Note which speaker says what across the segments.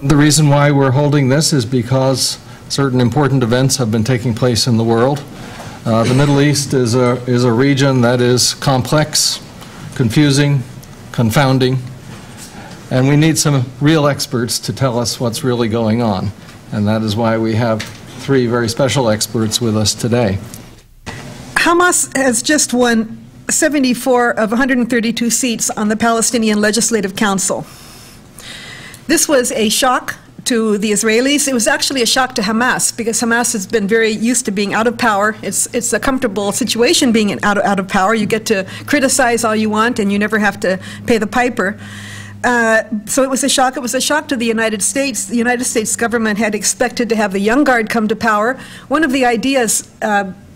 Speaker 1: The reason why we're holding this is because certain important events have been taking place in the world. The Middle East is a region that is complex, confusing, confounding, and we need some real experts to tell us what's really going on. And that is why we have three very special experts with us today.
Speaker 2: Hamas has just won 74 of 132 seats on the Palestinian Legislative Council. This was a shock to the Israelis. It was actually a shock to Hamas, because Hamas has been very used to being out of power. It's a comfortable situation being out of power. You get to criticize all you want, and you never have to pay the piper. So it was a shock. It was a shock to the United States. The United States government had expected to have the Young Guard come to power. One of the ideas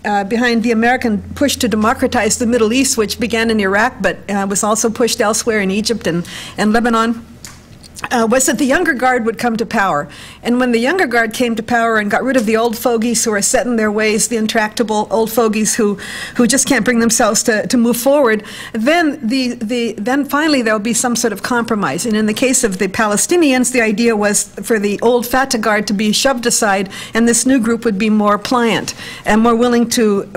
Speaker 2: behind the American push to democratize the Middle East, which began in Iraq but was also pushed elsewhere in Egypt and Lebanon, was that the Younger Guard would come to power. And when the Younger Guard came to power and got rid of the old fogies who are set in their ways, the intractable old fogies who just can't bring themselves to move forward, then finally there will be some sort of compromise. And in the case of the Palestinians, the idea was for the old Fatah Guard to be shoved aside, and this new group would be more pliant and more willing to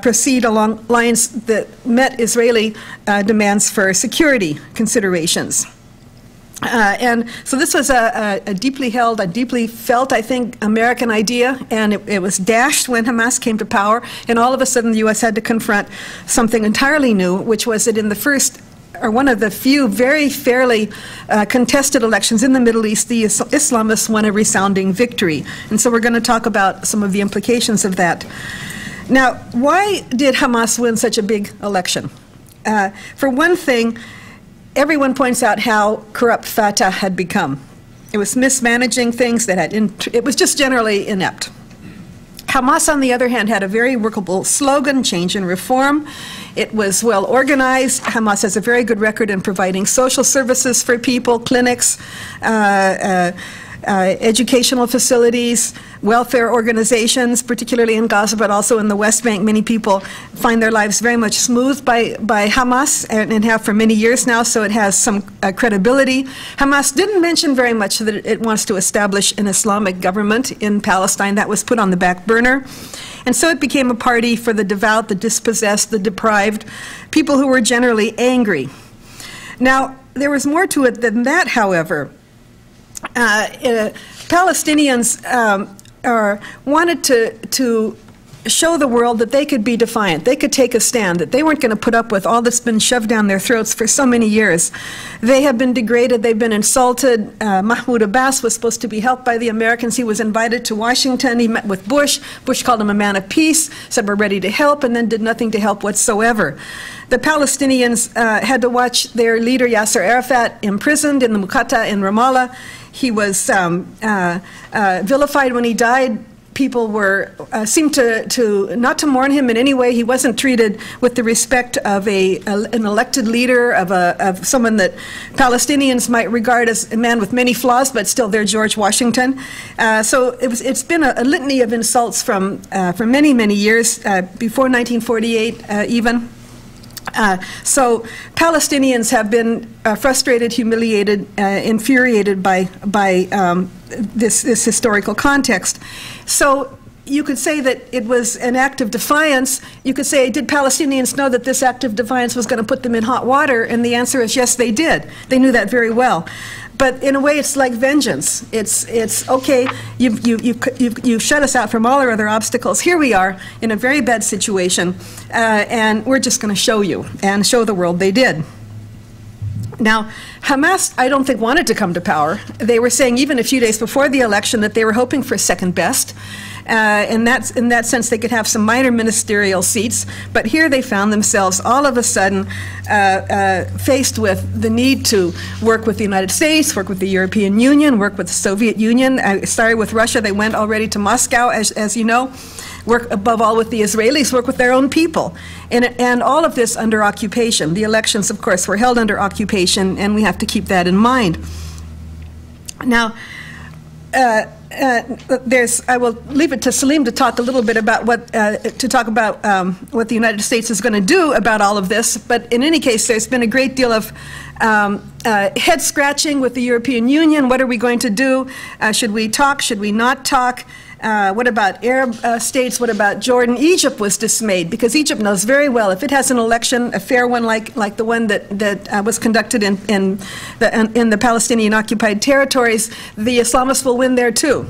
Speaker 2: proceed along lines that met Israeli demands for security considerations. And so this was a deeply held, a deeply felt, I think, American idea, and it was dashed when Hamas came to power, and all of a sudden the U.S. had to confront something entirely new, which was that in the first, or one of the few very fairly contested elections in the Middle East, the Islamists won a resounding victory. And so we're going to talk about some of the implications of that. Now, why did Hamas win such a big election? For one thing, everyone points out how corrupt Fatah had become. It was mismanaging things that it was just generally inept. Hamas, on the other hand, had a very workable slogan, change and reform. It was well organized. Hamas has a very good record in providing social services for people, clinics, educational facilities, welfare organizations, particularly in Gaza, but also in the West Bank. Many people find their lives very much smoothed by Hamas, and have for many years now, so it has some credibility. Hamas didn't mention very much that it wants to establish an Islamic government in Palestine. That was put on the back burner. And so it became a party for the devout, the dispossessed, the deprived, people who were generally angry. Now, there was more to it than that, however. Palestinians wanted to show the world that they could be defiant, they could take a stand, that they weren't going to put up with all that's been shoved down their throats for so many years. They have been degraded, they've been insulted. Mahmoud Abbas was supposed to be helped by the Americans. He was invited to Washington, he met with Bush. Bush called him a man of peace, said we're ready to help, and then did nothing to help whatsoever. The Palestinians had to watch their leader Yasser Arafat imprisoned in the Muqatta in Ramallah. He was vilified when he died. People seemed to not to mourn him in any way. He wasn't treated with the respect of an elected leader, of someone that Palestinians might regard as a man with many flaws, but still they're George Washington. So it's been a litany of insults for many, many years, before 1948 even. So Palestinians have been frustrated, humiliated, infuriated by this historical context. So you could say that it was an act of defiance. You could say, did Palestinians know that this act of defiance was going to put them in hot water? And the answer is yes, they did. They knew that very well. But in a way, it's like vengeance. It's okay. You've shut us out from all our other obstacles. Here we are in a very bad situation, and we're just going to show you and show the world they did. Now, Hamas, I don't think, wanted to come to power. They were saying even a few days before the election that they were hoping for second best. In that sense, they could have some minor ministerial seats. But here they found themselves all of a sudden faced with the need to work with the United States, work with the European Union, work with the Soviet Union. Started with Russia. They went already to Moscow, as you know. Work above all with the Israelis, work with their own people. And all of this under occupation. The elections, of course, were held under occupation, and we have to keep that in mind. Now, I will leave it to Salim to talk a little bit about what the United States is going to do about all of this. But in any case, there's been a great deal of Head scratching with the European Union. What are we going to do? Should we talk? Should we not talk? What about Arab states? What about Jordan? Egypt was dismayed because Egypt knows very well if it has an election, a fair one like the one that was conducted in the Palestinian occupied territories, the Islamists will win there too.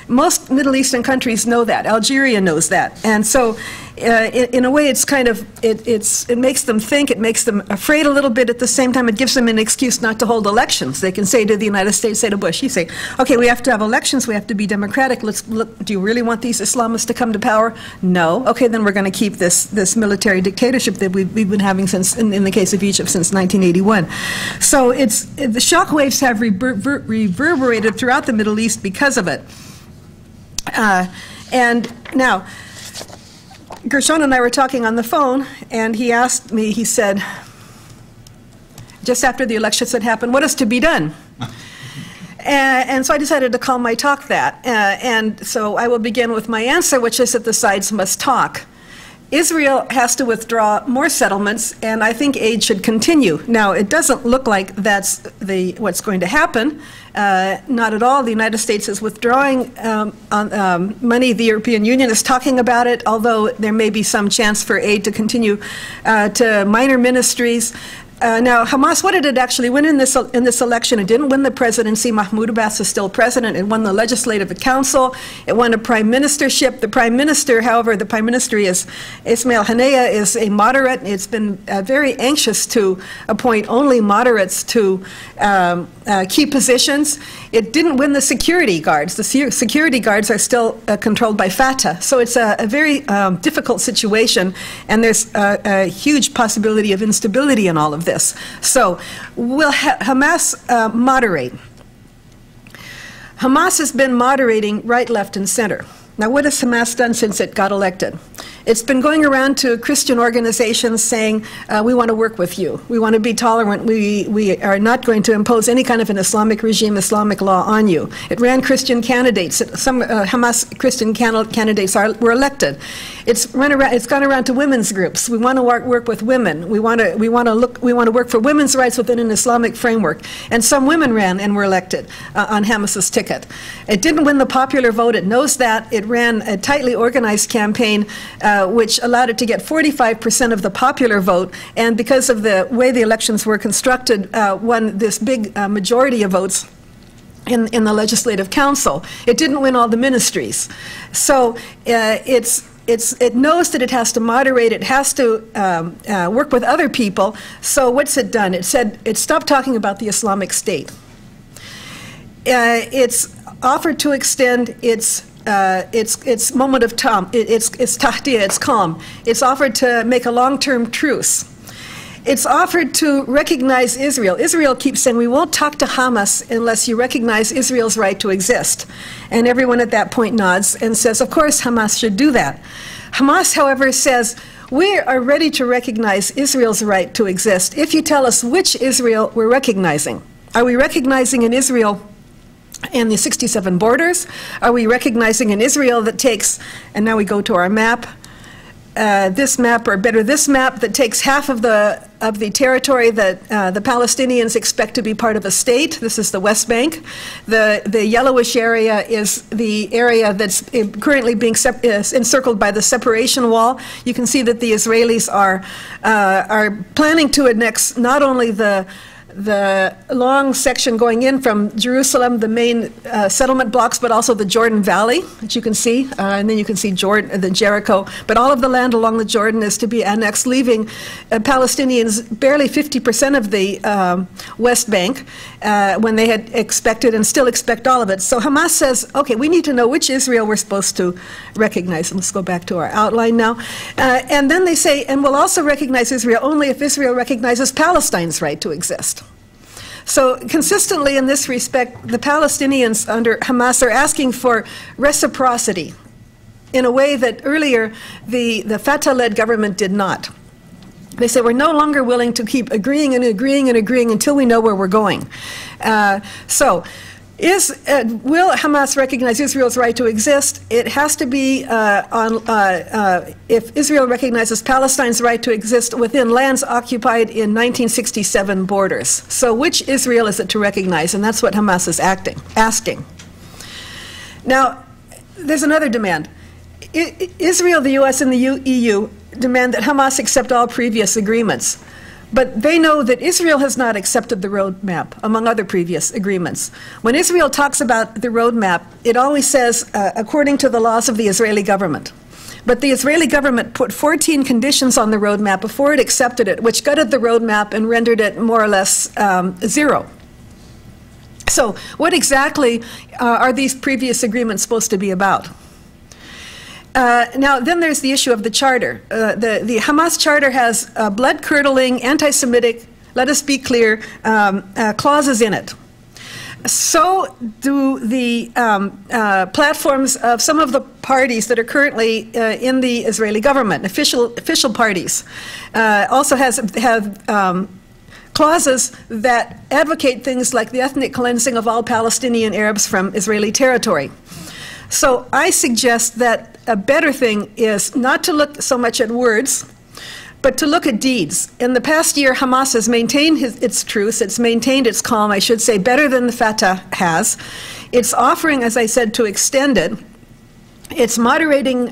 Speaker 2: Most Middle Eastern countries know that. Algeria knows that. And so in a way, it's kind of, it makes them think, it makes them afraid a little bit. At the same time, it gives them an excuse not to hold elections. They can say to the United States, say to Bush, you say, okay, we have to have elections, we have to be democratic. Let's look, do you really want these Islamists to come to power? No. Okay, then we're going to keep this military dictatorship that we've been having since, in the case of Egypt, since 1981. So the shock waves have reverberated throughout the Middle East because of it. And now, Gershon and I were talking on the phone, and he asked me, he said, just after the elections had happened, what is to be done? And so I decided to call my talk that. And so I will begin with my answer, which is that the sides must talk. Israel has to withdraw more settlements, and I think aid should continue. Now, it doesn't look like that's what's going to happen. Not at all. The United States is withdrawing money. The European Union is talking about it, although there may be some chance for aid to continue to minor ministries. Now, Hamas, what did it actually win in this election? It didn't win the presidency. Mahmoud Abbas is still president. It won the legislative council. It won a prime ministership. The prime minister, however, the prime minister is Ismail Haniyeh, is a moderate. It's been very anxious to appoint only moderates to key positions. It didn't win the security guards. The security guards are still controlled by Fatah. So it's a very difficult situation, and there's a huge possibility of instability in all of this. So will Hamas moderate? Hamas has been moderating right, left, and center. Now, what has Hamas done since it got elected? It's been going around to Christian organizations saying, we want to work with you. We want to be tolerant. We are not going to impose any kind of an Islamic regime, Islamic law on you. It ran Christian candidates. Some Hamas Christian candidates were elected. It's gone around to women's groups. We want to work with women. We want to work for women's rights within an Islamic framework. And some women ran and were elected on Hamas's ticket. It didn't win the popular vote. It knows that. It ran a tightly organized campaign which allowed it to get 45% of the popular vote, and because of the way the elections were constructed, won this big majority of votes in the Legislative Council. It didn't win all the ministries. So it knows that it has to moderate, it has to work with other people. So what's it done? It said it stopped talking about the Islamic State. It's offered to extend its moment of calm, its tahdiyah, its calm. It's offered to make a long-term truce. It's offered to recognize Israel. Israel keeps saying, we won't talk to Hamas unless you recognize Israel's right to exist. And everyone at that point nods and says, of course Hamas should do that. Hamas, however, says, we are ready to recognize Israel's right to exist if you tell us which Israel we're recognizing. Are we recognizing an Israel and the 67 borders? Are we recognizing an Israel that takes, and now we go to our map, this map, or better, this map that takes half of the territory that the Palestinians expect to be part of a state. This is the West Bank. The yellowish area is the area that's currently being encircled by the separation wall. You can see that the Israelis are planning to annex not only the long section going in from Jerusalem, the main settlement blocks, but also the Jordan Valley, that you can see, and then you can see the Jericho. But all of the land along the Jordan is to be annexed, leaving Palestinians barely 50% of the West Bank when they had expected and still expect all of it. So Hamas says, okay, we need to know which Israel we're supposed to recognize. And let's go back to our outline now. And then they say, and we'll also recognize Israel only if Israel recognizes Palestine's right to exist. So consistently in this respect, the Palestinians under Hamas are asking for reciprocity in a way that earlier the Fatah-led government did not. They say we're no longer willing to keep agreeing and agreeing and agreeing until we know where we're going. So Will Hamas recognize Israel's right to exist? It has to be if Israel recognizes Palestine's right to exist within lands occupied in 1967 borders. So which Israel is it to recognize? And that's what Hamas is asking. Now, there's another demand. Israel, the U.S., and the EU demand that Hamas accept all previous agreements. But they know that Israel has not accepted the roadmap, among other previous agreements. When Israel talks about the roadmap, it always says, according to the laws of the Israeli government. But the Israeli government put 14 conditions on the roadmap before it accepted it, which gutted the roadmap and rendered it more or less zero. So what exactly are these previous agreements supposed to be about? Now, then there's the issue of the charter. The Hamas Charter has blood-curdling, anti-Semitic, let us be clear, clauses in it. So do the platforms of some of the parties that are currently in the Israeli government, official parties. Also have clauses that advocate things like the ethnic cleansing of all Palestinian Arabs from Israeli territory. So I suggest that a better thing is not to look so much at words, but to look at deeds. In the past year, Hamas has maintained its truce, it's maintained its calm, I should say, better than the Fatah has. It's offering, as I said, to extend it. It's moderating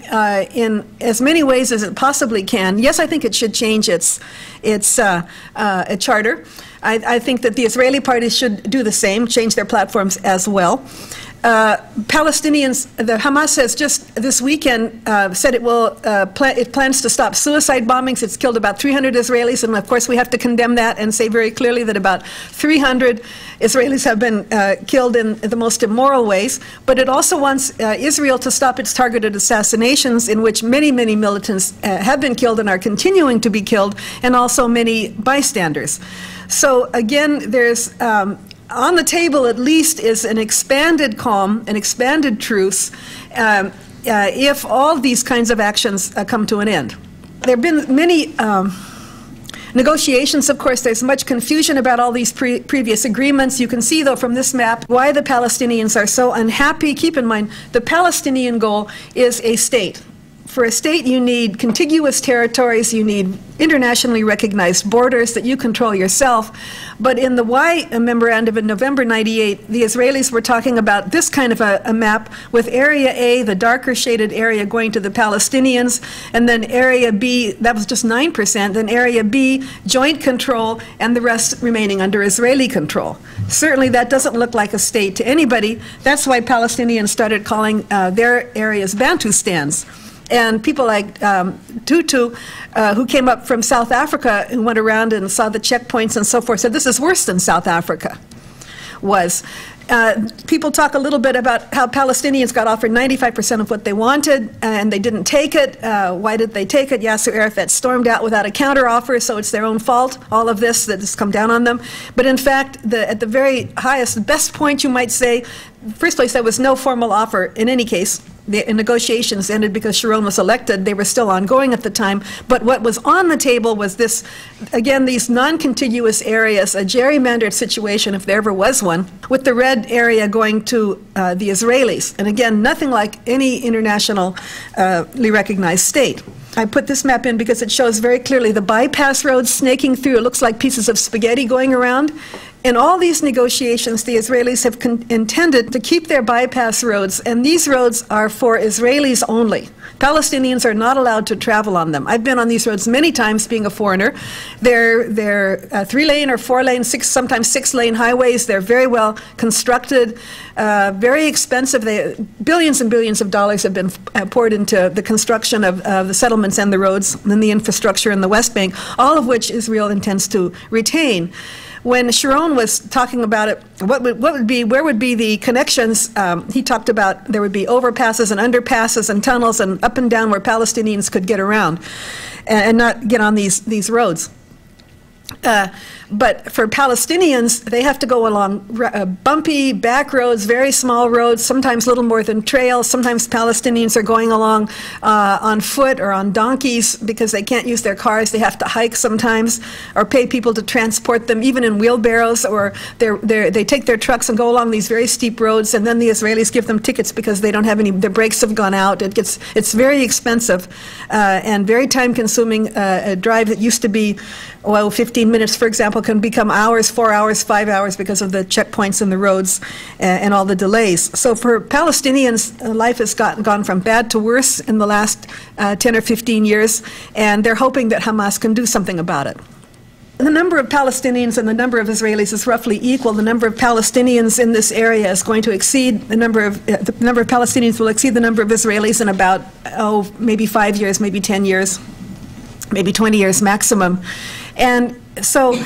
Speaker 2: in as many ways as it possibly can. Yes, I think it should change its charter. I think that the Israeli parties should do the same, change their platforms as well. Palestinians, the Hamas has just this weekend said it plans to stop suicide bombings. It's killed about 300 Israelis, and of course we have to condemn that and say very clearly that about 300 Israelis have been killed in the most immoral ways. But it also wants Israel to stop its targeted assassinations, in which many, many militants have been killed and are continuing to be killed, and also many bystanders. So again, there's on the table, at least, is an expanded calm, an expanded truce, if all these kinds of actions come to an end. There have been many negotiations, of course. There's much confusion about all these previous agreements. You can see, though, from this map why the Palestinians are so unhappy. Keep in mind, the Palestinian goal is a state. For a state, you need contiguous territories, you need internationally recognized borders that you control yourself. But in the Y memorandum in November '98, the Israelis were talking about this kind of a map, with Area A, the darker shaded area, going to the Palestinians, and then Area B, that was just 9%, then Area B, joint control, and the rest remaining under Israeli control. Certainly that doesn't look like a state to anybody. That's why Palestinians started calling their areas Bantustans. And people like Tutu, who came up from South Africa, who went around and saw the checkpoints and so forth, said this is worse than South Africa was. People talk a little bit about how Palestinians got offered 95% of what they wanted, and they didn't take it. Why did they take it? Yasser Arafat stormed out without a counteroffer, so it's their own fault, all of this that has come down on them. But in fact, at the very highest, best point, you might say, first place, there was no formal offer in any case. The negotiations ended because Sharon was elected. They were still ongoing at the time. But what was on the table was this, again, these non-contiguous areas, a gerrymandered situation, if there ever was one, with the red area going to the Israelis. And again, nothing like any internationally recognized state. I put this map in because it shows very clearly the bypass roads snaking through. It looks like pieces of spaghetti going around. In all these negotiations, the Israelis have intended to keep their bypass roads, and these roads are for Israelis only. Palestinians are not allowed to travel on them. I've been on these roads many times, being a foreigner. They're 3-lane or 4-lane, sometimes 6-lane highways. They're very well constructed, very expensive. Billions and billions of dollars have been poured into the construction of the settlements and the roads and the infrastructure in the West Bank, all of which Israel intends to retain. When Sharon was talking about it, where would be the connections? He talked about there would be overpasses and underpasses and tunnels and up and down where Palestinians could get around and not get on these roads. But for Palestinians, they have to go along bumpy back roads, very small roads, sometimes little more than trails. Sometimes Palestinians are going along on foot or on donkeys because they can't use their cars. They have to hike sometimes or pay people to transport them, even in wheelbarrows, or they take their trucks and go along these very steep roads, and then the Israelis give them tickets because they don't have any, their brakes have gone out. It's very expensive and very time-consuming. A drive that used to be, well, 15 minutes, for example, can become hours, 4 hours, 5 hours because of the checkpoints in the roads and all the delays. So for Palestinians, life has gone from bad to worse in the last 10 or 15 years, and they're hoping that Hamas can do something about it. The number of Palestinians and the number of Israelis is roughly equal. The number of Palestinians in this area is going to exceed the number of Palestinians will exceed the number of Israelis in about, maybe 5 years, maybe 10 years, maybe 20 years maximum. And so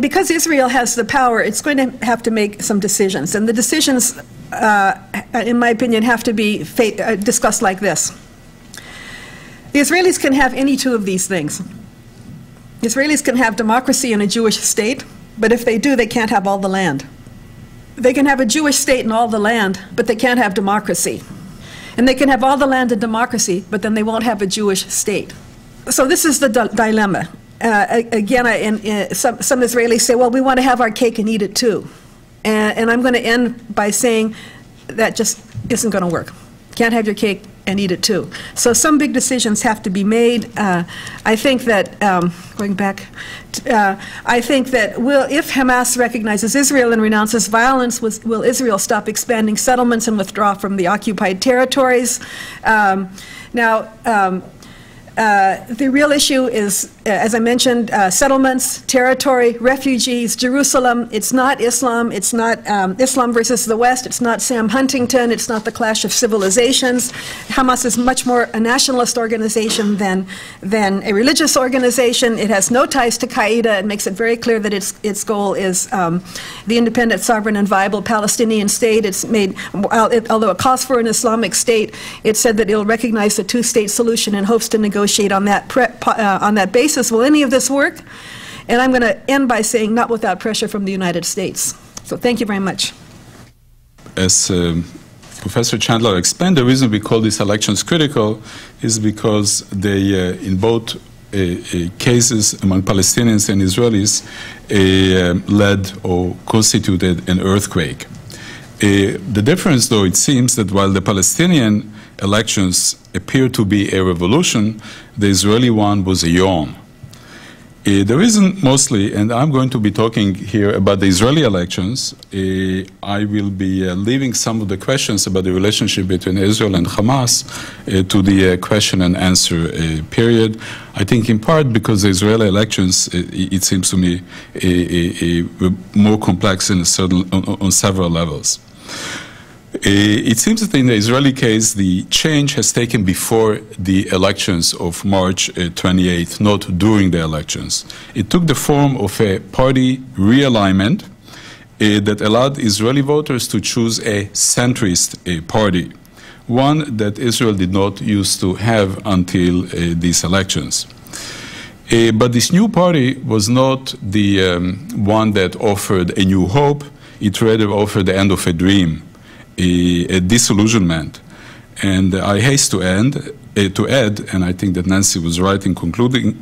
Speaker 2: because Israel has the power, it's going to have to make some decisions. And the decisions, in my opinion, have to be discussed like this. The Israelis can have any two of these things. The Israelis can have democracy and a Jewish state, but if they do, they can't have all the land. They can have a Jewish state and all the land, but they can't have democracy. And they can have all the land and democracy, but then they won't have a Jewish state. So this is the dilemma. Again, some Israelis say, well, we want to have our cake and eat it too. And I'm going to end by saying that just isn't going to work. Can't have your cake and eat it too. So some big decisions have to be made. I think that, going back, I think that if Hamas recognizes Israel and renounces violence, will Israel stop expanding settlements and withdraw from the occupied territories? The real issue is, as I mentioned, settlements, territory, refugees, Jerusalem. It's not Islam. It's not Islam versus the West. It's not Sam Huntington. It's not the clash of civilizations. Hamas is much more a nationalist organization than a religious organization. It has no ties to Qaeda. It makes it very clear that its goal is the independent, sovereign, and viable Palestinian state. It's made, although it calls for an Islamic state, it said that it will recognize the two-state solution and hopes to negotiate on that basis. Will any of this work? And I'm going to end by saying not without pressure from the United States. So thank you very much.
Speaker 3: As Professor Chandler explained, the reason we call these elections critical is because they, in both cases among Palestinians and Israelis, led or constituted an earthquake. The difference, though, it seems that while the Palestinian elections appear to be a revolution, the Israeli one was a yawn. The reason mostly, and I'm going to be talking here about the Israeli elections, I will be leaving some of the questions about the relationship between Israel and Hamas to the question and answer period. I think in part because the Israeli elections, it seems to me, more complex on several levels. It seems that in the Israeli case, the change has taken before the elections of March 28th, not during the elections. It took the form of a party realignment that allowed Israeli voters to choose a centrist party, one that Israel did not used to have until these elections. But this new party was not the one that offered a new hope. It rather offered the end of a dream, a disillusionment. And I haste to add, and I think that Nancy was right in concluding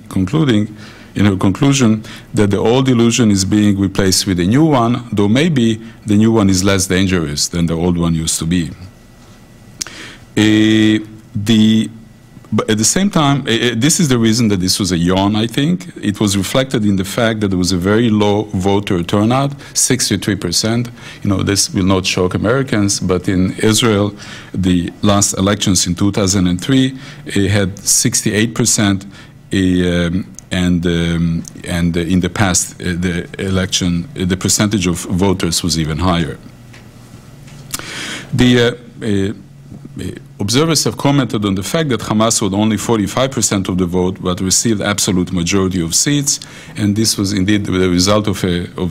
Speaker 3: in her conclusion, that the old illusion is being replaced with a new one, though maybe the new one is less dangerous than the old one used to be. But at the same time, this is the reason that this was a yawn, I think. It was reflected in the fact that there was a very low voter turnout, 63%. You know, this will not shock Americans, but in Israel, the last elections in 2003, it had 68%, and in the past, the election, the percentage of voters was even higher. observers have commented on the fact that Hamas won only 45% of the vote, but received absolute majority of seats, and this was indeed the result of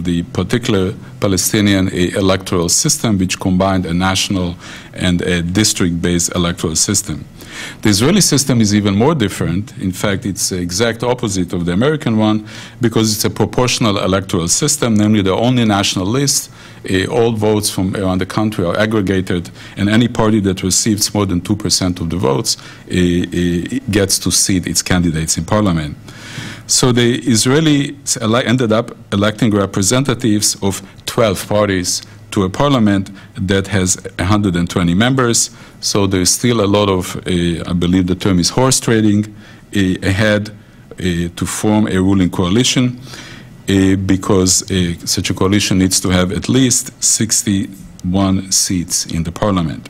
Speaker 3: the particular Palestinian electoral system, which combined a national and a district-based electoral system. The Israeli system is even more different. In fact, it's the exact opposite of the American one, because it's a proportional electoral system, namely the only national list. All votes from around the country are aggregated, and any party that receives more than 2% of the votes gets to seat its candidates in parliament. So the Israelis ended up electing representatives of 12 parties to a parliament that has 120 members. So there's still a lot of, I believe the term is horse trading, ahead to form a ruling coalition, because such a coalition needs to have at least 61 seats in the parliament.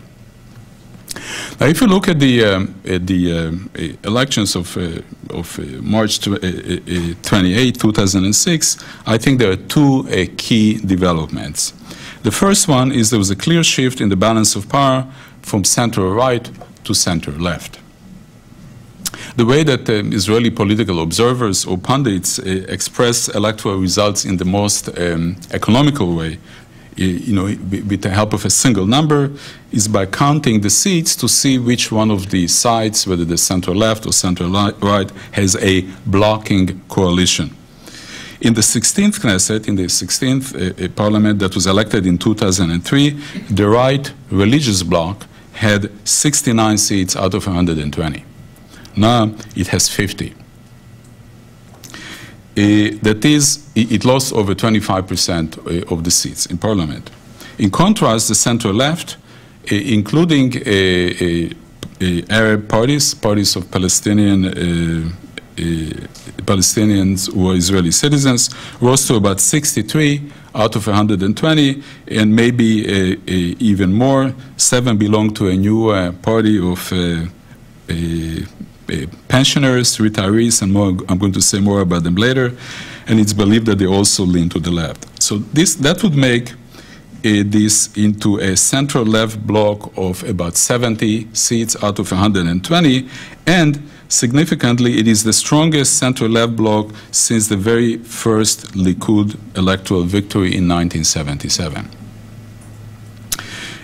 Speaker 3: Now, if you look at the elections of March 28, 2006, I think there are two key developments. The first one is there was a clear shift in the balance of power from center-right to center-left. The way that Israeli political observers or pundits express electoral results in the most economical way, with the help of a single number, is by counting the seats to see which one of the sides, whether the center-left or center-right, has a blocking coalition. In the 16th Knesset, in the 16th parliament that was elected in 2003, the right religious bloc had 69 seats out of 120. Now it has 50. That is, it lost over 25% of the seats in parliament. In contrast, the center-left, including Arab parties of Palestinians who are Israeli citizens, rose to about 63 out of 120, and maybe even more. 7 belong to a new party of pensioners, retirees, and more. I'm going to say more about them later. And it's believed that they also lean to the left. So that would make this into a central-left bloc of about 70 seats out of 120, and significantly, it is the strongest center-left bloc since the very first Likud electoral victory in 1977.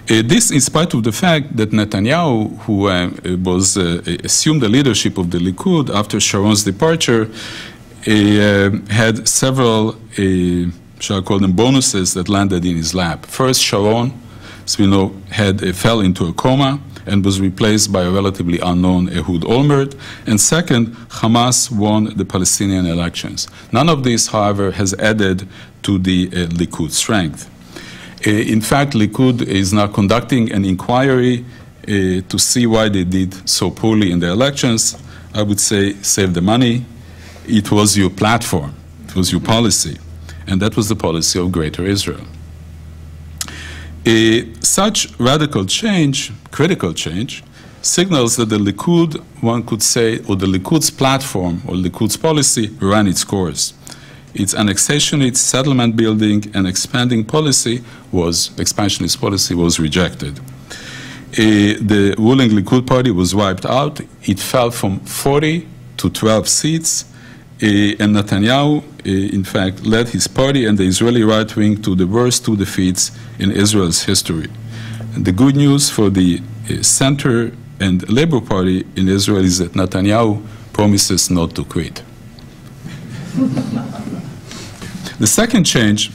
Speaker 3: This in spite of the fact that Netanyahu, who assumed the leadership of the Likud after Sharon's departure, had several, shall I call them, bonuses that landed in his lap. First, Sharon, as we know, fell into a coma and was replaced by a relatively unknown Ehud Olmert. And second, Hamas won the Palestinian elections. None of this, however, has added to the Likud strength. In fact, Likud is now conducting an inquiry to see why they did so poorly in the elections. I would say, save the money. It was your platform. It was your policy. And that was the policy of Greater Israel. Such radical change, critical change, signals that the Likud, one could say, or the Likud's platform or Likud's policy ran its course. Its annexationist, settlement building, and expansionist policy was rejected. The ruling Likud party was wiped out. It fell from 40 to 12 seats, and Netanyahu, in fact, led his party and the Israeli right wing to the worst two defeats in Israel's history. And the good news for the Center and Labour Party in Israel is that Netanyahu promises not to quit. The second change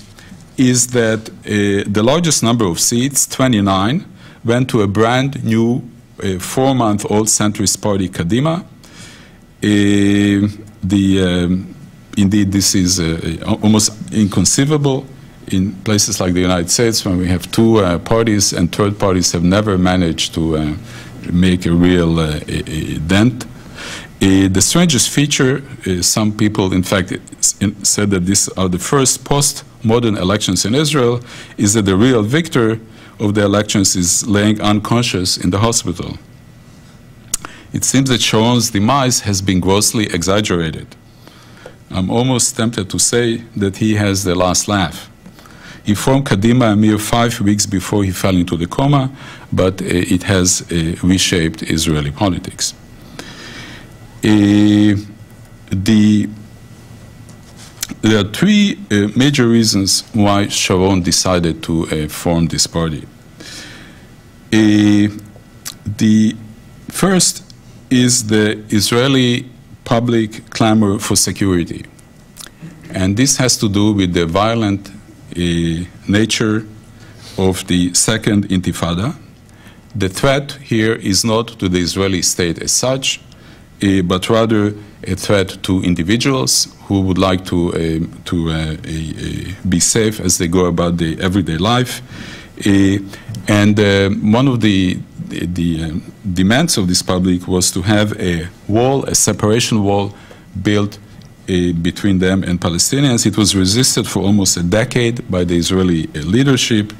Speaker 3: is that the largest number of seats, 29, went to a brand new 4-month-old centrist party, Kadima. Indeed, this is almost inconceivable in places like the United States, when we have two parties and third parties have never managed to make a real dent. The strangest feature, some people, in fact, said that these are the first post-modern elections in Israel, is that the real victor of the elections is laying unconscious in the hospital. It seems that Sharon's demise has been grossly exaggerated. I'm almost tempted to say that he has the last laugh. He formed Kadima a mere 5 weeks before he fell into the coma, but it has reshaped Israeli politics. There are three major reasons why Sharon decided to form this party. The first is the Israeli public clamor for security. And this has to do with the violent nature of the Second Intifada. The threat here is not to the Israeli state as such, but rather a threat to individuals who would like to be safe as they go about their everyday life. And one of the demands of this public was to have a wall, a separation wall, built between them and Palestinians. It was resisted for almost a decade by the Israeli leadership.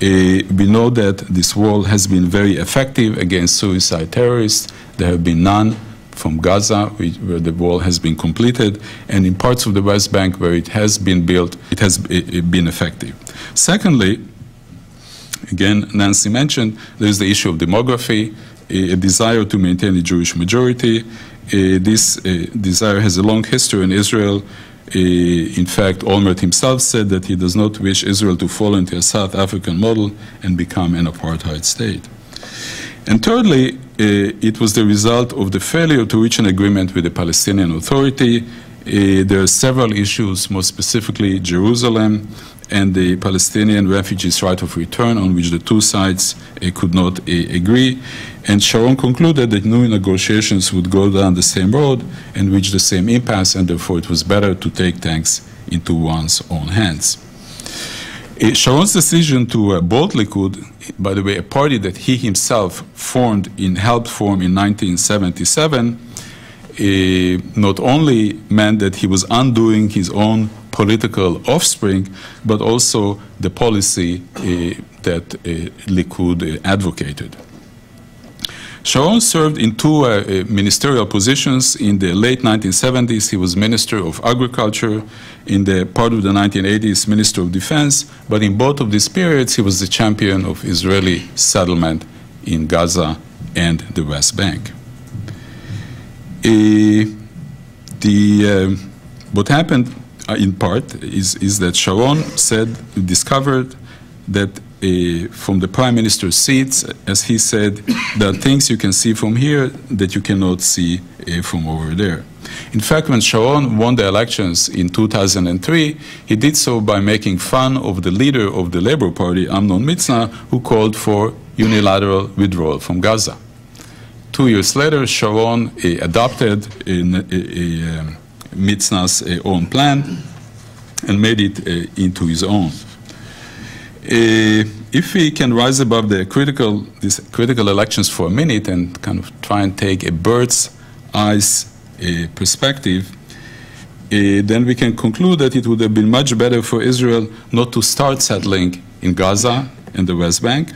Speaker 3: We know that this wall has been very effective against suicide terrorists. There have been none from Gaza, where the wall has been completed, and in parts of the West Bank where it has been built, it has been effective. Secondly, again, Nancy mentioned, there's the issue of demography, a desire to maintain a Jewish majority. This desire has a long history in Israel. In fact, Olmert himself said that he does not wish Israel to fall into a South African model and become an apartheid state. And thirdly, it was the result of the failure to reach an agreement with the Palestinian Authority. There are several issues, more specifically Jerusalem and the Palestinian refugees' right of return, on which the two sides could not agree. And Sharon concluded that new negotiations would go down the same road and reach the same impasse, and therefore it was better to take things into one's own hands. Sharon's decision to bolt Likud, by the way, a party that he himself helped form in 1977, not only meant that he was undoing his own political offspring, but also the policy that Likud advocated. Sharon served in two ministerial positions. In the late 1970s, he was Minister of Agriculture. In the part of the 1980s, Minister of Defense. But in both of these periods, he was the champion of Israeli settlement in Gaza and the West Bank. What happened, in part, is that Sharon discovered that from the prime minister's seats, as he said, there are things you can see from here that you cannot see from over there. In fact, when Sharon won the elections in 2003, he did so by making fun of the leader of the Labour Party, Amnon Mitzna, who called for unilateral withdrawal from Gaza. 2 years later, Sharon adopted Mitzna's own plan and made it into his own. If we can rise above these critical elections for a minute and kind of try and take a bird's eye perspective, then we can conclude that it would have been much better for Israel not to start settling in Gaza and the West Bank.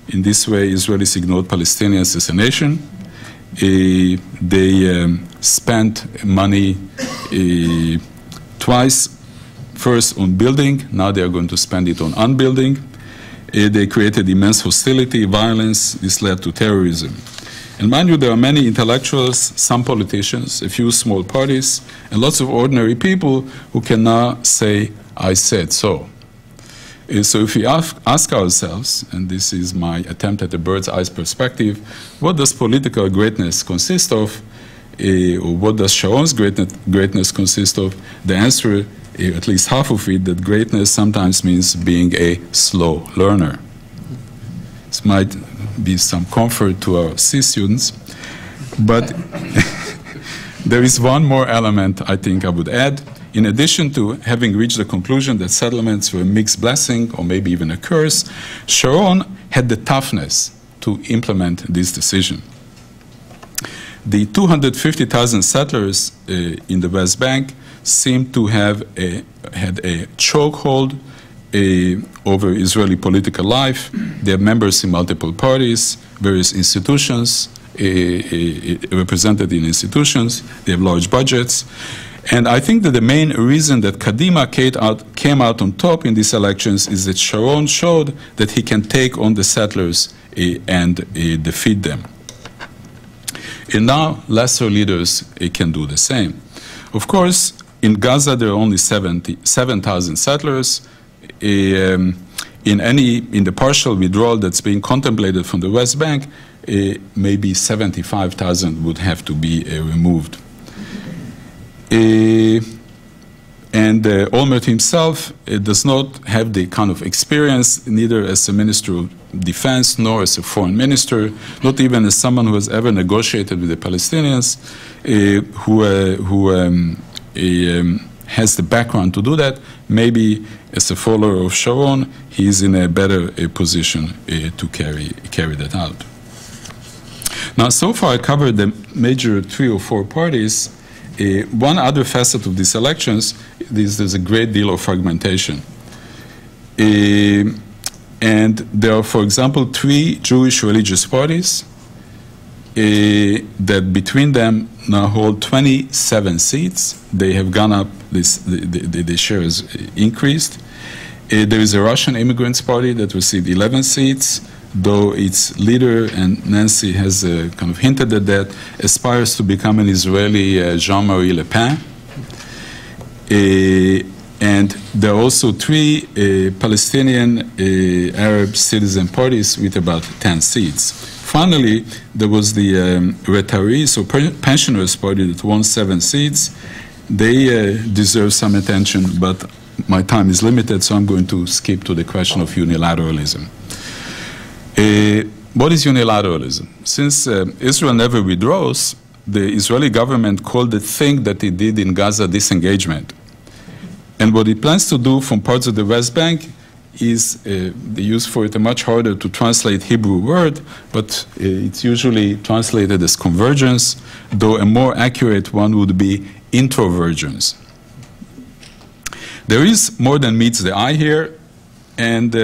Speaker 3: In this way, Israelis ignored Palestinians as a nation. They spent money twice. First on building, now they are going to spend it on unbuilding. They created immense hostility, violence. This led to terrorism. And mind you, there are many intellectuals, some politicians, a few small parties, and lots of ordinary people who can now say, I said so. So if we ask ourselves, and this is my attempt at a bird's eye perspective, what does political greatness consist of, or what does Sharon's greatness consist of? The answer, at least half of it, that greatness sometimes means being a slow learner. This might be some comfort to our C students, but there is one more element I think I would add. In addition to having reached the conclusion that settlements were a mixed blessing or maybe even a curse, Sharon had the toughness to implement this decision. The 250,000 settlers in the West Bank seemed to have had a chokehold over Israeli political life. They have members in multiple parties, various institutions, represented in institutions. They have large budgets. And I think that the main reason that Kadima came out on top in these elections is that Sharon showed that he can take on the settlers and defeat them. And now lesser leaders can do the same. Of course, in Gaza there are only 7,000 settlers. In the partial withdrawal that's being contemplated from the West Bank, maybe 75,000 would have to be removed. And Olmert himself does not have the kind of experience, neither as a minister of defense nor as a foreign minister, not even as someone who has ever negotiated with the Palestinians, who has the background to do that. Maybe as a follower of Sharon, he is in a better position to carry that out. Now, so far I covered the major 3 or 4 parties. One other facet of these elections is there's a great deal of fragmentation. And there are, for example, 3 Jewish religious parties that between them now hold 27 seats. They have gone up, the share has increased. There is a Russian Immigrants Party that received 11 seats, though its leader, and Nancy has kind of hinted at that, aspires to become an Israeli Jean-Marie Le Pen. And there are also 3 Palestinian Arab citizen parties with about 10 seats. Finally, there was the retirees or pensioners party that won 7 seats. They deserve some attention, but my time is limited, so I'm going to skip to the question of unilateralism. What is unilateralism? Since Israel never withdraws, the Israeli government called the thing that it did in Gaza disengagement. And what it plans to do from parts of the West Bank is, they use for it a much harder to translate Hebrew word, but it's usually translated as convergence, though a more accurate one would be introvergence. There is more than meets the eye here, and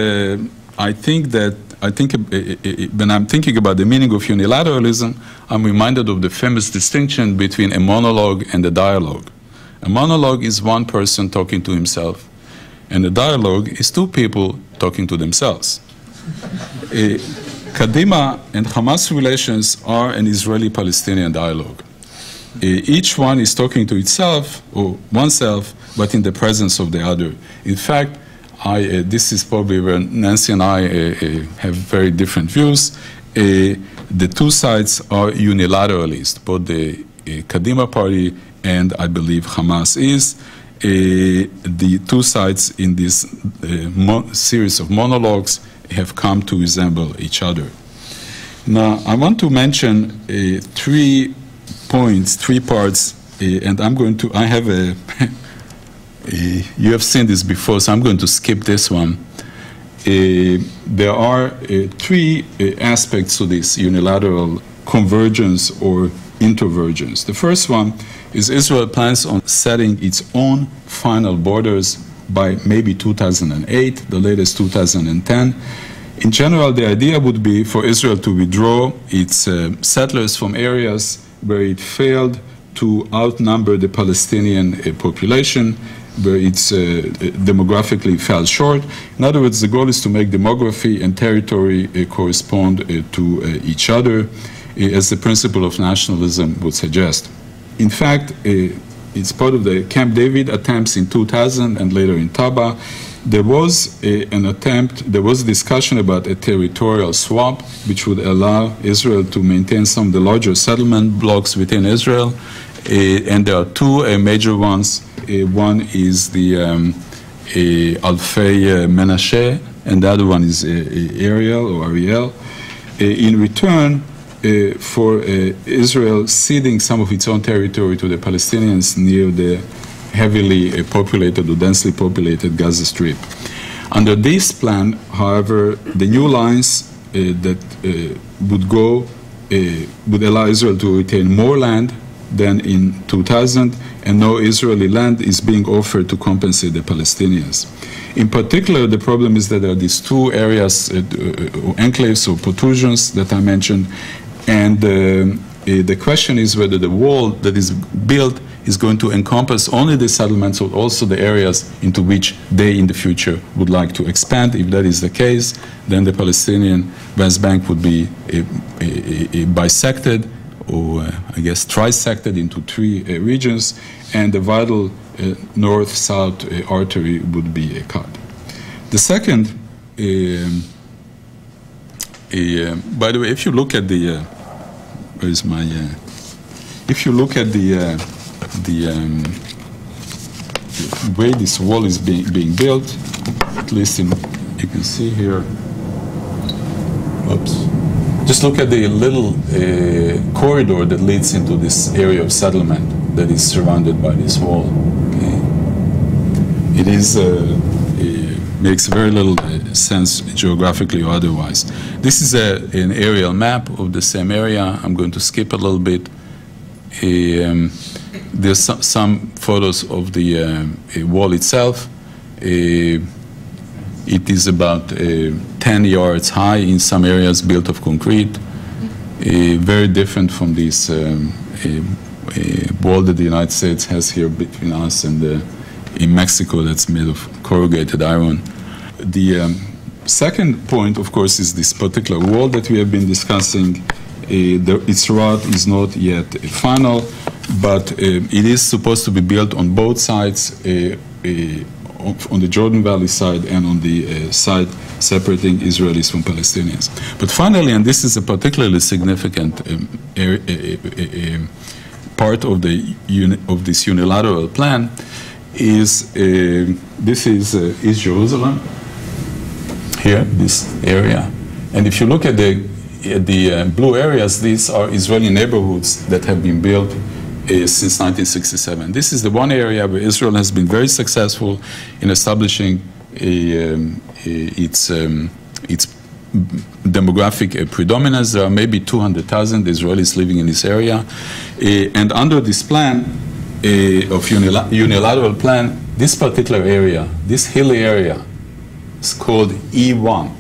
Speaker 3: I think when I'm thinking about the meaning of unilateralism, I'm reminded of the famous distinction between a monologue and a dialogue. A monologue is one person talking to himself, and a dialogue is 2 people talking to themselves. Kadima and Hamas relations are an Israeli-Palestinian dialogue. Each one is talking to itself or oneself, but in the presence of the other. In fact, this is probably where Nancy and I have very different views. The 2 sides are unilateralist, both the Kadima party and I believe Hamas is. The 2 sides in this series of monologues have come to resemble each other. Now, I want to mention 3 points, 3 parts, and I have a, you have seen this before, so I'm going to skip this one. There are 3 aspects to this unilateral convergence or introvergence. The first one is Israel plans on setting its own final borders by maybe 2008, the latest 2010. In general, the idea would be for Israel to withdraw its settlers from areas where it failed to outnumber the Palestinian population, where it's demographically fell short. In other words, the goal is to make demography and territory correspond to each other, as the principle of nationalism would suggest. In fact, it's part of the Camp David attempts in 2000 and later in Taba. There was an attempt, there was a discussion about a territorial swap, which would allow Israel to maintain some of the larger settlement blocks within Israel. And there are 2 major ones. One is the Alfei Menashe, and the other one is Ariel. In return, for Israel ceding some of its own territory to the Palestinians near the heavily populated or densely populated Gaza Strip. Under this plan, however, the new lines that would allow Israel to retain more land than in 2000, and no Israeli land is being offered to compensate the Palestinians. In particular, the problem is that there are these 2 areas, enclaves or protrusions that I mentioned, and the question is whether the wall that is built is going to encompass only the settlements, but also the areas into which they in the future would like to expand. If that is the case, then the Palestinian West Bank would be bisected, or I guess trisected into three regions, and the vital north-south artery would be cut. The second, by the way, if you look at the, where's my, if you look at the way this wall is being built, at least in, you can see here, oops. Just look at the little corridor that leads into this area of settlement that is surrounded by this wall. Okay? It is makes very little sense geographically or otherwise. This is an aerial map of the same area. I'm going to skip a little bit. There's some photos of the wall itself. It is about 10 yards high in some areas, built of concrete. Very different from this wall that the United States has here between us and in Mexico, that's made of corrugated iron. The second point, of course, is this particular wall that we have been discussing. Its route is not yet final, but it is supposed to be built on both sides, on the Jordan Valley side and on the side separating Israelis from Palestinians. But finally, and this is a particularly significant part of this unilateral plan, is this is East Jerusalem, here, this area. And if you look at the blue areas, these are Israeli neighborhoods that have been built since 1967. This is the one area where Israel has been very successful in establishing its demographic predominance. There are maybe 200,000 Israelis living in this area. And under this plan, of unilateral plan, this particular area, this hilly area, is called E1.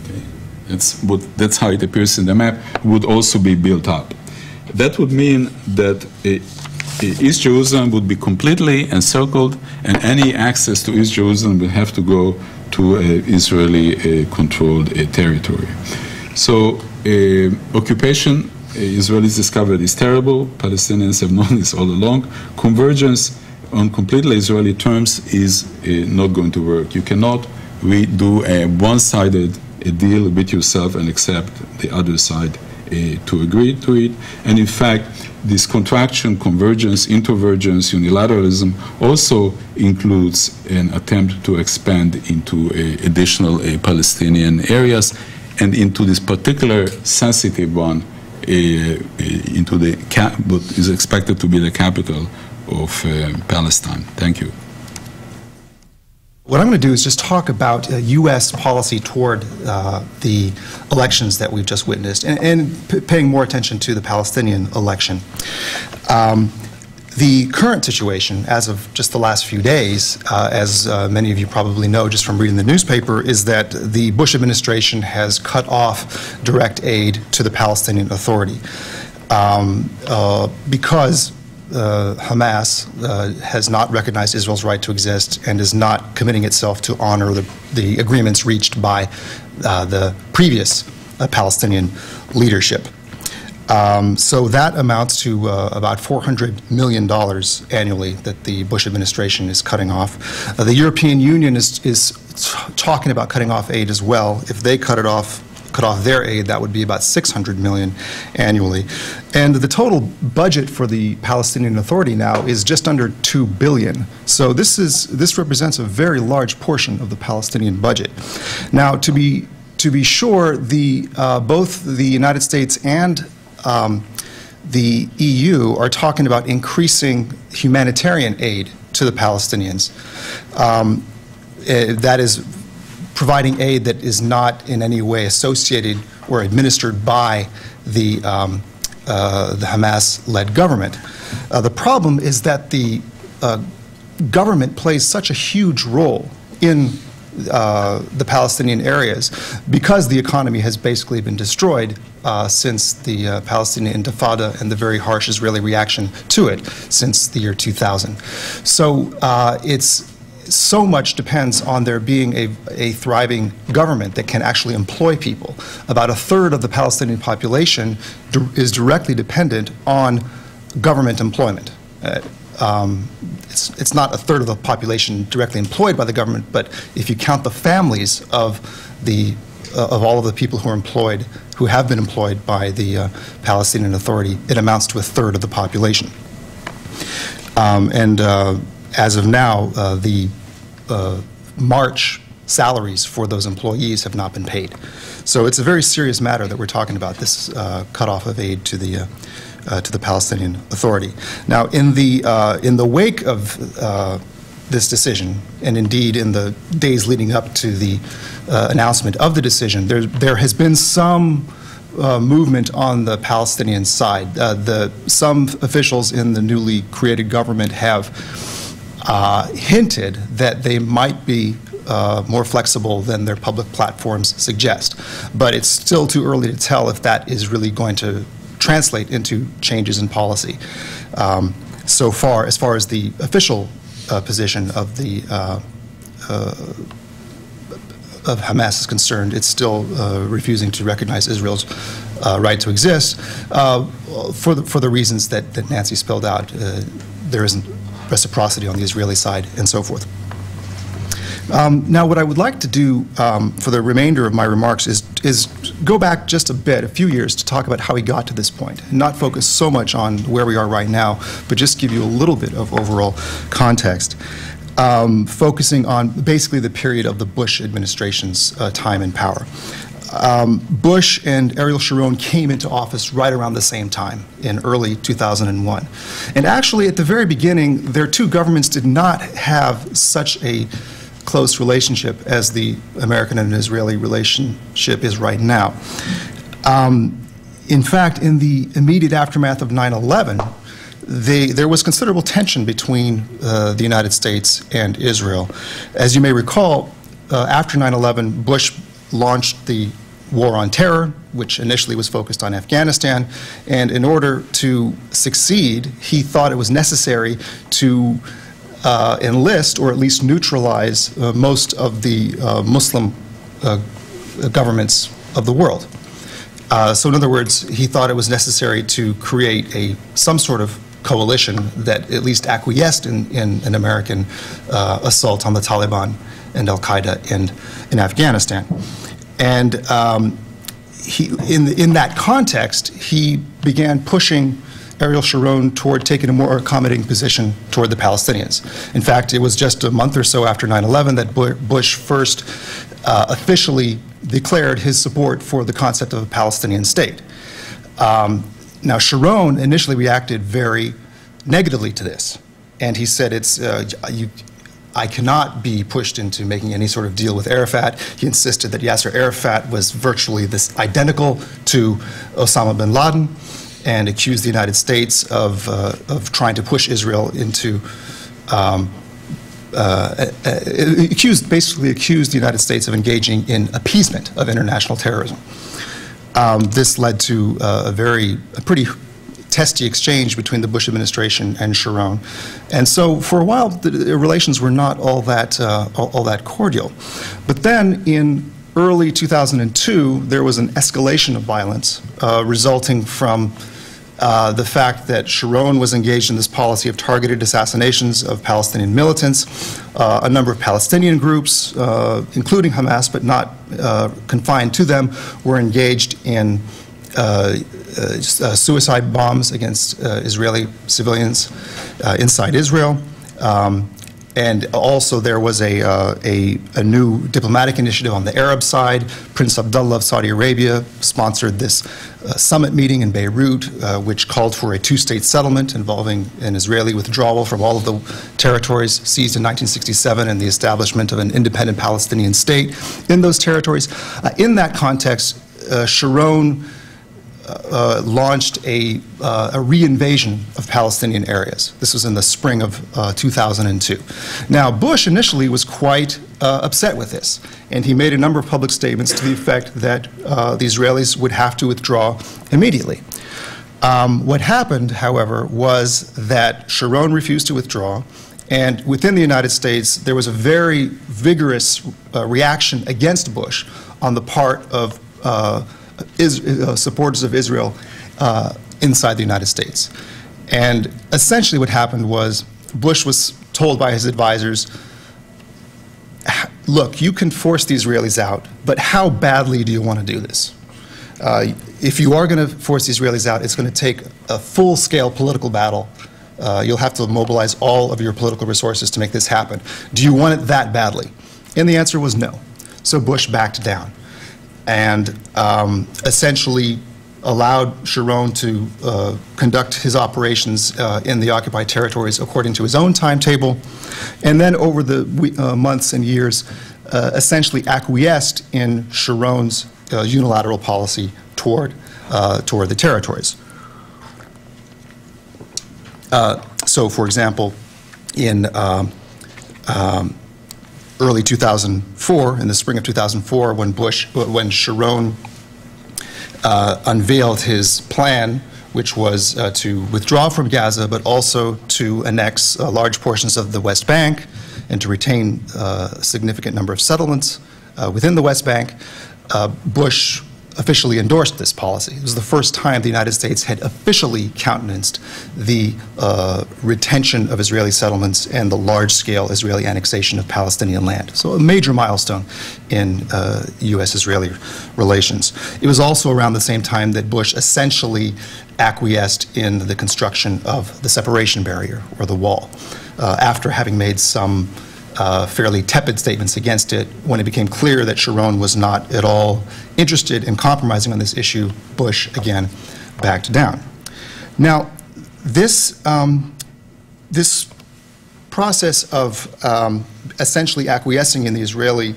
Speaker 3: Okay? That's how it appears in the map, would also be built up. That would mean that East Jerusalem would be completely encircled, and any access to East Jerusalem would have to go to Israeli-controlled territory. So occupation, Israelis discovered, is terrible. Palestinians have known this all along. Convergence on completely Israeli terms is not going to work. You cannot do a one-sided deal with yourself and accept the other side to agree to it. And in fact, this contraction, convergence, intervergence, unilateralism also includes an attempt to expand into additional Palestinian areas, and into this particular sensitive one, into what is expected to be the capital of Palestine. Thank you.
Speaker 4: What I'm going to do is just talk about U.S. policy toward the elections that we've just witnessed, and paying more attention to the Palestinian election. The current situation, as of just the last few days, as many of you probably know just from reading the newspaper, is that the Bush administration has cut off direct aid to the Palestinian Authority because Hamas has not recognized Israel's right to exist and is not committing itself to honor the agreements reached by the previous Palestinian leadership. So that amounts to about $400 million annually that the Bush administration is cutting off. The European Union is talking about cutting off aid as well. If they cut off their aid, that would be about $600 million annually. And the total budget for the Palestinian Authority now is just under $2 billion. So this represents a very large portion of the Palestinian budget. Now, to be sure, both the United States and the EU are talking about increasing humanitarian aid to the Palestinians. That is providing aid that is not in any way associated or administered by the Hamas-led government. The problem is that the government plays such a huge role in the Palestinian areas, because the economy has basically been destroyed since the Palestinian Intifada and the very harsh Israeli reaction to it since the year 2000. So so much depends on there being a thriving government that can actually employ people. About a third of the Palestinian population is directly dependent on government employment. It's not a third of the population directly employed by the government, but if you count the families of all of the people who are employed, who have been employed by the Palestinian Authority, it amounts to a third of the population. As of now, the March salaries for those employees have not been paid. So it's a very serious matter that we're talking about, this cutoff of aid to the Palestinian Authority. Now, in the wake of this decision, and indeed in the days leading up to the announcement of the decision, there has been some movement on the Palestinian side. Some officials in the newly created government have hinted that they might be more flexible than their public platforms suggest. But it's still too early to tell if that is really going to translate into changes in policy. So far, as far as the official position of Hamas is concerned, it's still refusing to recognize Israel's right to exist for the reasons that Nancy spelled out. There isn't reciprocity on the Israeli side and so forth. Now, what I would like to do for the remainder of my remarks is go back just a few years, to talk about how we got to this point, and not focus so much on where we are right now, but just give you a little bit of overall context, focusing on basically the period of the Bush administration's time in power. Bush and Ariel Sharon came into office right around the same time, in early 2001. And actually, at the very beginning, their two governments did not have such a close relationship as the American and Israeli relationship is right now. In fact, in the immediate aftermath of 9/11, there was considerable tension between the United States and Israel. As you may recall, after 9/11, Bush launched the War on Terror, which initially was focused on Afghanistan, and in order to succeed, he thought it was necessary to enlist, or at least neutralize, most of the Muslim governments of the world. So in other words, he thought it was necessary to create some sort of coalition that at least acquiesced in an American assault on the Taliban and Al-Qaeda in Afghanistan. And in that context, he began pushing Ariel Sharon toward taking a more accommodating position toward the Palestinians. In fact, it was just a month or so after 9/11 that Bush first officially declared his support for the concept of a Palestinian state. Now, Sharon initially reacted very negatively to this, and he said, I cannot be pushed into making any sort of deal with Arafat. He insisted that Yasser Arafat was virtually identical to Osama bin Laden, and accused the United States of trying to push Israel into, basically accused the United States of engaging in appeasement of international terrorism. This led to a pretty testy exchange between the Bush administration and Sharon. And so for a while, the relations were not all that cordial. But then in early 2002, there was an escalation of violence resulting from the fact that Sharon was engaged in this policy of targeted assassinations of Palestinian militants. A number of Palestinian groups, including Hamas, but not confined to them, were engaged in suicide bombs against Israeli civilians inside Israel. And also there was a new diplomatic initiative on the Arab side. Prince Abdullah of Saudi Arabia sponsored this summit meeting in Beirut, which called for a two-state settlement involving an Israeli withdrawal from all of the territories seized in 1967 and the establishment of an independent Palestinian state in those territories. In that context, Sharon launched a re-invasion of Palestinian areas. This was in the spring of 2002. Now, Bush initially was quite upset with this, and he made a number of public statements to the effect that the Israelis would have to withdraw immediately. What happened, however, was that Sharon refused to withdraw, and within the United States, there was a very vigorous reaction against Bush on the part of supporters of Israel inside the United States. And essentially what happened was Bush was told by his advisors, look, you can force the Israelis out, but how badly do you want to do this? If you are going to force the Israelis out, it's going to take a full-scale political battle. You'll have to mobilize all of your political resources to make this happen. Do you want it that badly? And the answer was no. So Bush backed down and essentially allowed Sharon to conduct his operations in the occupied territories according to his own timetable, and then over the months and years essentially acquiesced in Sharon's unilateral policy toward the territories. So, for example, in early 2004, in the spring of 2004, when Sharon unveiled his plan, which was to withdraw from Gaza, but also to annex large portions of the West Bank and to retain a significant number of settlements within the West Bank, Bush officially endorsed this policy. It was the first time the United States had officially countenanced the retention of Israeli settlements and the large-scale Israeli annexation of Palestinian land. So a major milestone in U.S.-Israeli relations. It was also around the same time that Bush essentially acquiesced in the construction of the separation barrier, or the wall, after having made some fairly tepid statements against it. When it became clear that Sharon was not at all interested in compromising on this issue, Bush again backed down. Now, this process of essentially acquiescing in the Israeli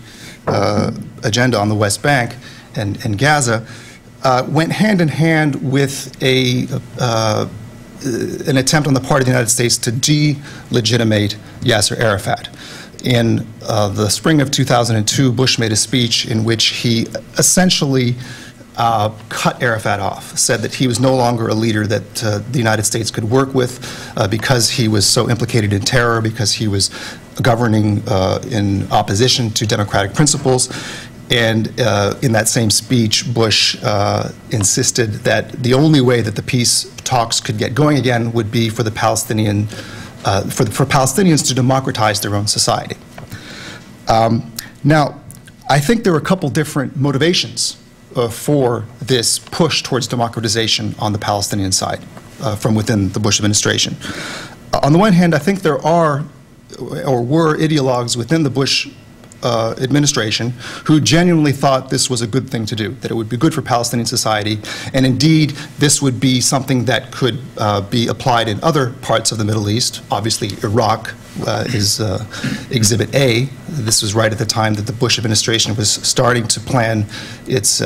Speaker 4: agenda on the West Bank and Gaza went hand in hand with an attempt on the part of the United States to delegitimate Yasser Arafat. In the spring of 2002, Bush made a speech in which he essentially cut Arafat off, said that he was no longer a leader that the United States could work with because he was so implicated in terror, because he was governing in opposition to democratic principles. And in that same speech, Bush insisted that the only way that the peace talks could get going again would be for the for Palestinians to democratize their own society. Now, I think there were a couple different motivations for this push towards democratization on the Palestinian side from within the Bush administration. On the one hand, I think there are or were ideologues within the Bush administration who genuinely thought this was a good thing to do, that it would be good for Palestinian society, and indeed this would be something that could be applied in other parts of the Middle East. Obviously, Iraq is Exhibit A. This was right at the time that the Bush administration was starting to plan its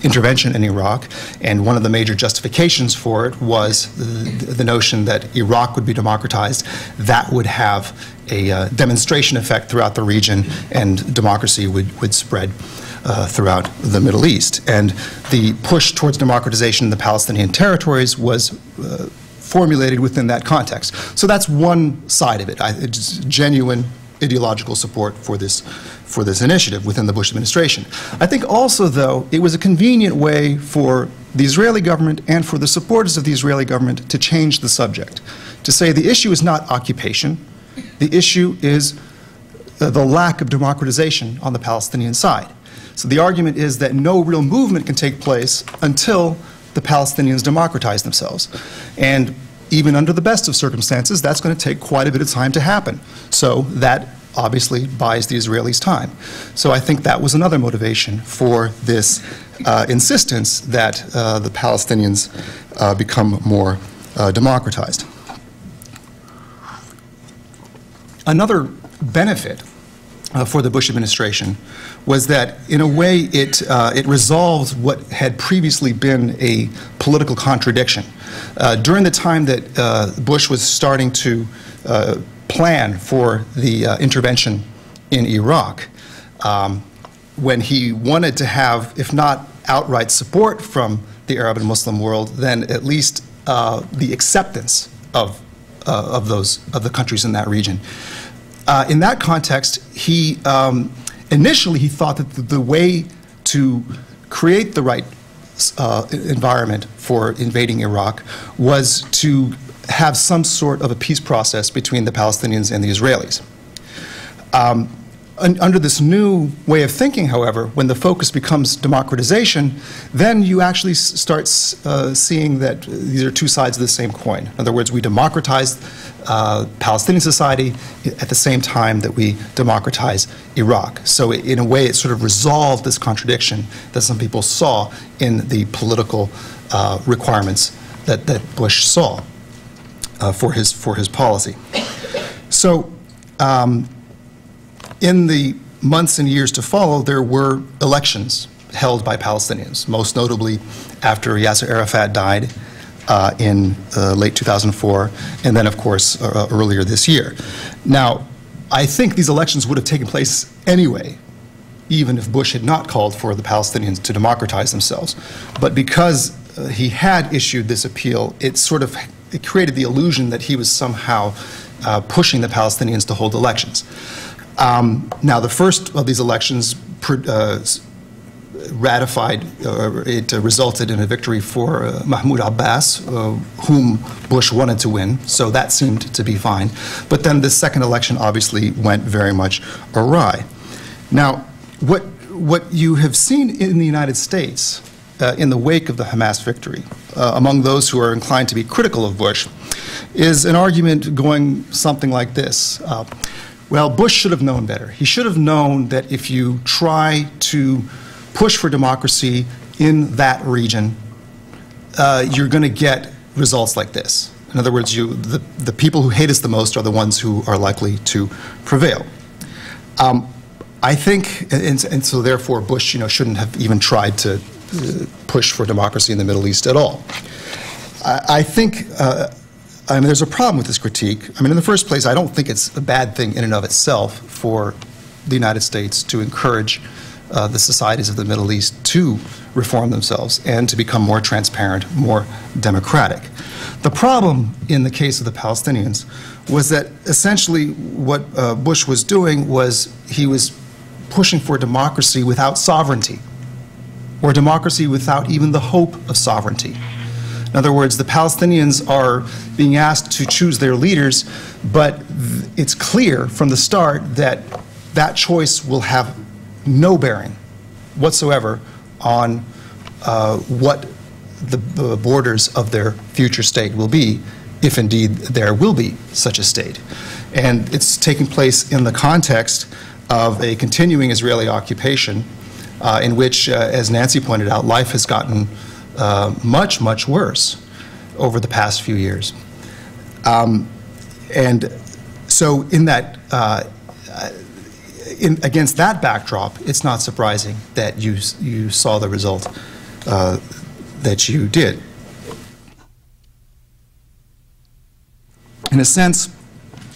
Speaker 4: intervention in Iraq, and one of the major justifications for it was the notion that Iraq would be democratized. That would have a demonstration effect throughout the region, and democracy would spread throughout the Middle East. And the push towards democratization in the Palestinian territories was formulated within that context. So that's one side of it. It's genuine ideological support for this initiative within the Bush administration. I think also, though, it was a convenient way for the Israeli government and for the supporters of the Israeli government to change the subject, to say the issue is not occupation, the issue is the lack of democratization on the Palestinian side. So the argument is that no real movement can take place until the Palestinians democratize themselves. And even under the best of circumstances, that's going to take quite a bit of time to happen. So that obviously buys the Israelis time. So I think that was another motivation for this insistence that the Palestinians become more democratized. Another benefit for the Bush administration was that, in a way, it resolved what had previously been a political contradiction. During the time that Bush was starting to plan for the intervention in Iraq, when he wanted to have, if not outright support from the Arab and Muslim world, then at least the acceptance of the countries in that region. In that context, he initially he thought that the way to create the right environment for invading Iraq was to have some sort of a peace process between the Palestinians and the Israelis. Under this new way of thinking, however, when the focus becomes democratization, then you actually start seeing that these are two sides of the same coin. In other words, we democratize Palestinian society at the same time that we democratize Iraq. So in a way, it sort of resolved this contradiction that some people saw in the political requirements that Bush saw for his policy. So in the months and years to follow, there were elections held by Palestinians, most notably after Yasser Arafat died in late 2004, and then, of course, earlier this year. Now, I think these elections would have taken place anyway, even if Bush had not called for the Palestinians to democratize themselves. But because he had issued this appeal, it created the illusion that he was somehow pushing the Palestinians to hold elections. Now, the first of these elections resulted in a victory for Mahmoud Abbas, whom Bush wanted to win, so that seemed to be fine. But then the second election obviously went very much awry. Now, what you have seen in the United States in the wake of the Hamas victory, among those who are inclined to be critical of Bush, is an argument going something like this. Well, Bush should have known better. He should have known that if you try to push for democracy in that region, you're going to get results like this. In other words, the people who hate us the most are the ones who are likely to prevail. I think, and so therefore Bush, shouldn't have even tried to push for democracy in the Middle East at all. I think there's a problem with this critique. In the first place, I don't think it's a bad thing in and of itself for the United States to encourage the societies of the Middle East to reform themselves and to become more transparent, more democratic. The problem in the case of the Palestinians was that essentially what Bush was doing was he was pushing for democracy without sovereignty, or democracy without even the hope of sovereignty. In other words, the Palestinians are being asked to choose their leaders, but it's clear from the start that that choice will have no bearing whatsoever on what the borders of their future state will be, if indeed there will be such a state. And it's taking place in the context of a continuing Israeli occupation in which, as Nancy pointed out, life has gotten much, much worse over the past few years. And so in that, against that backdrop, it's not surprising that you saw the result that you did. In a sense,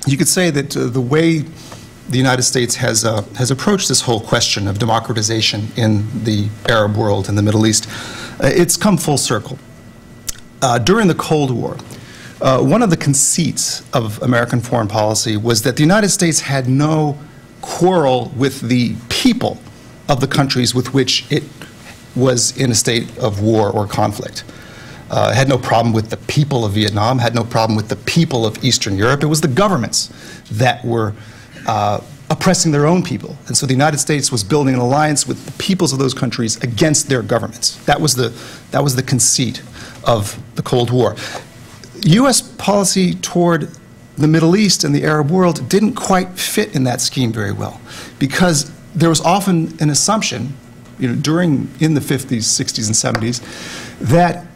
Speaker 4: you could say that the way the United States has approached this whole question of democratization in the Arab world, in the Middle East, it's come full circle. During the Cold War, one of the conceits of American foreign policy was that the United States had no quarrel with the people of the countries with which it was in a state of war or conflict. Had no problem with the people of Vietnam, had no problem with the people of Eastern Europe. It was the governments that were oppressing their own people. And so the United States was building an alliance with the peoples of those countries against their governments. That was the conceit of the Cold War. U.S. policy toward the Middle East and the Arab world didn't quite fit in that scheme very well, because there was often an assumption, in the 50s, 60s, and 70s, that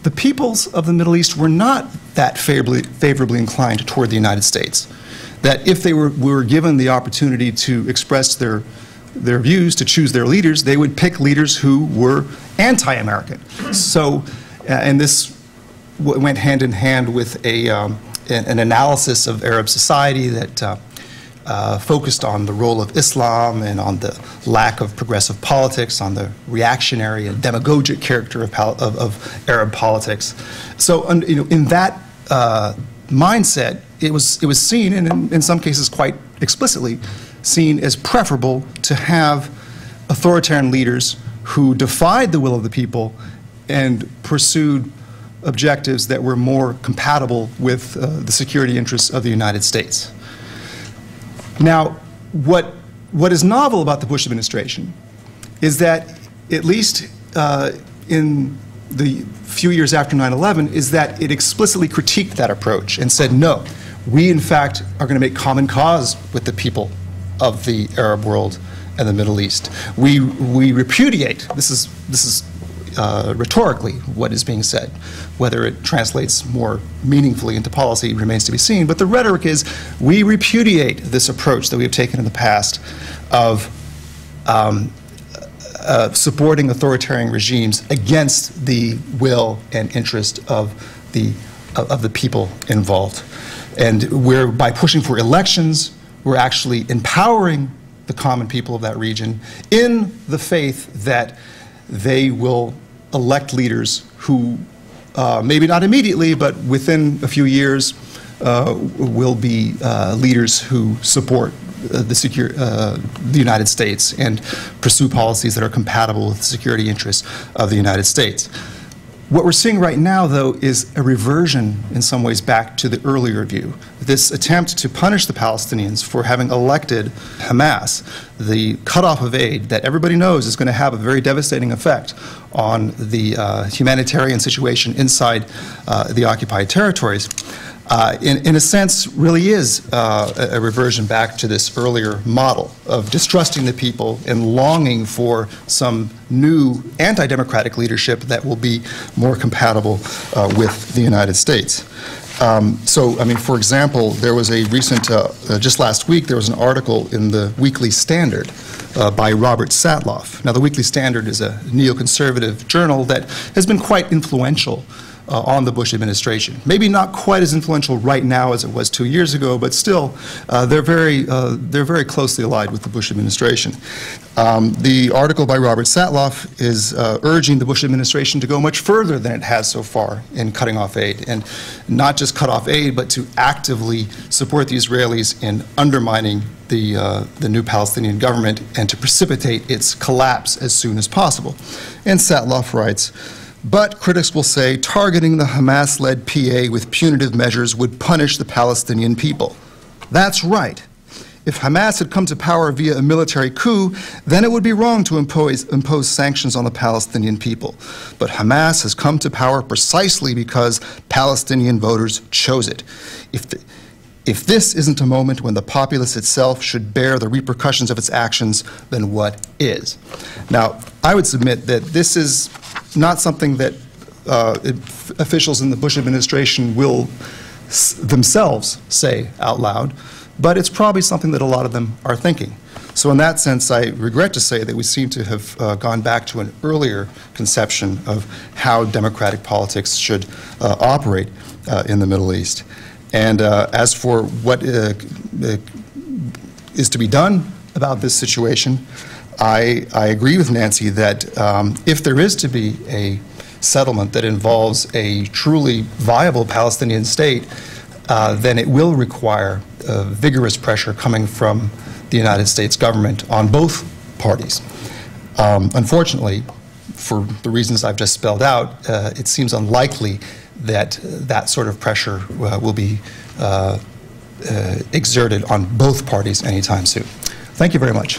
Speaker 4: the peoples of the Middle East were not that favorably inclined toward the United States. That if they were given the opportunity to express their views, to choose their leaders, they would pick leaders who were anti-American. So, and this went hand in hand with an analysis of Arab society that focused on the role of Islam and on the lack of progressive politics, on the reactionary and demagogic character of Arab politics. So, in that mindset, it was seen, and in some cases quite explicitly seen, as preferable to have authoritarian leaders who defied the will of the people and pursued objectives that were more compatible with the security interests of the United States. Now, what is novel about the Bush administration is that, at least in the few years after 9/11, is that it explicitly critiqued that approach and said, no, we in fact are going to make common cause with the people of the Arab world and the Middle East. We repudiate, this is rhetorically what is being said. Whether it translates more meaningfully into policy remains to be seen, but the rhetoric is, we repudiate this approach that we have taken in the past of supporting authoritarian regimes against the will and interest of the people involved. And by pushing for elections, we're actually empowering the common people of that region in the faith that they will elect leaders who, maybe not immediately, but within a few years, will be leaders who support the United States and pursue policies that are compatible with the security interests of the United States. What we're seeing right now, though, is a reversion in some ways back to the earlier view. This attempt to punish the Palestinians for having elected Hamas, the cutoff of aid that everybody knows is going to have a very devastating effect on the humanitarian situation inside the occupied territories, in a sense really is a reversion back to this earlier model of distrusting the people and longing for some new anti-democratic leadership that will be more compatible with the United States. So, I mean, for example, there was a recent, just last week, there was an article in the Weekly Standard by Robert Satloff. Now, the Weekly Standard is a neoconservative journal that has been quite influential on the Bush administration. Maybe not quite as influential right now as it was 2 years ago, but still, they're very closely allied with the Bush administration. The article by Robert Satloff is urging the Bush administration to go much further than it has so far in cutting off aid, and not just cut off aid, but to actively support the Israelis in undermining the new Palestinian government and to precipitate its collapse as soon as possible. And Satloff writes, but critics will say targeting the Hamas-led PA with punitive measures would punish the Palestinian people. That's right. If Hamas had come to power via a military coup, then it would be wrong to impose sanctions on the Palestinian people. But Hamas has come to power precisely because Palestinian voters chose it. If this isn't a moment when the populace itself should bear the repercussions of its actions, then what is? Now, I would submit that this is not something that officials in the Bush administration will themselves say out loud, but it's probably something that a lot of them are thinking. So in that sense, I regret to say that we seem to have gone back to an earlier conception of how democratic politics should operate in the Middle East. And as for what is to be done about this situation, I agree with Nancy that if there is to be a settlement that involves a truly viable Palestinian state, then it will require vigorous pressure coming from the United States government on both parties. Unfortunately, for the reasons I've just spelled out, it seems unlikely that that sort of pressure will be exerted on both parties anytime soon. Thank you very much.